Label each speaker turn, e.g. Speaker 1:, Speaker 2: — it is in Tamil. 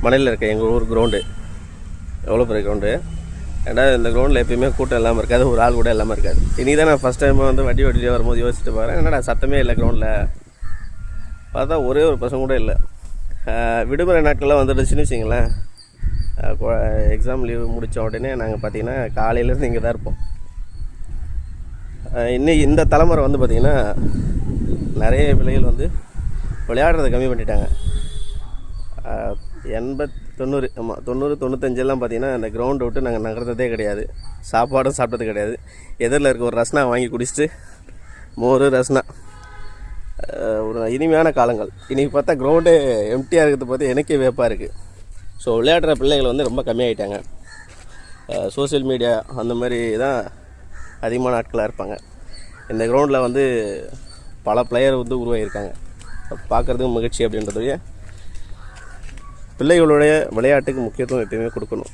Speaker 1: மணலில் இருக்க எங்கள் ஊர் கிரவுண்டு எவ்வளோ பெரிய கிரவுண்டு. ரெண்டாவது இந்த கிரவுண்டில் எப்பயுமே கூட்டம் இல்லாமல் இருக்காது, ஒரு ஆள் கூட இல்லாமல் இருக்காது. இன்றைக்கி தான் நான் ஃபஸ்ட் டைம் வந்து வண்டி ஓட்டிகிட்டே வரும்போது யோசிச்சுட்டு போகிறேன், என்னடா சத்தமே இல்லை கிரவுண்டில். பார்த்தா ஒரே ஒரு பசங்க கூட இல்லை. விடுமுறை நாட்கள்லாம் வந்துடுச்சுன்னு வச்சிங்களேன், எக்ஸாம் லீவு முடித்த உடனே நாங்கள் பார்த்திங்கன்னா காலையிலேருந்து இங்கே தான் இருப்போம். இன்னைக்கு இந்த தலைமுறை வந்து பார்த்திங்கன்னா நிறைய பிள்ளைகள் வந்து விளையாடுறதை கம்மி பண்ணிட்டாங்க. 80, 90 ஆமாம் 90, 95 பார்த்திங்கன்னா அந்த கிரவுண்டை விட்டு நாங்கள் நகர்ந்ததே கிடையாது. சாப்பாடும் சாப்பிட்டது கிடையாது. எதிரில் இருக்க ஒரு ரஸ்னா வாங்கி குடிச்சிட்டு மோர் ரஸ்னா ஒரு இனிமையான காலங்கள். இன்றைக்கி பார்த்தா கிரவுண்டே எம்டியாக இருக்கிறது பார்த்து எனக்கே வியப்பாக இருக்குது. ஸோ விளையாடுற பிள்ளைகள் வந்து ரொம்ப கம்மியாகிட்டாங்க. சோசியல் மீடியா அந்த மாதிரி தான் அதிகமான ஆட்களாக இருப்பாங்க. இந்த கிரவுண்டில் வந்து பல பிளேயர் வந்து உருவாகியிருக்காங்க. பார்க்குறதுக்கு மகிழ்ச்சி அப்படின்றதுடைய பிள்ளைகளுடைய விளையாட்டுக்கு முக்கியத்துவம் எப்பயுமே கொடுக்கணும்.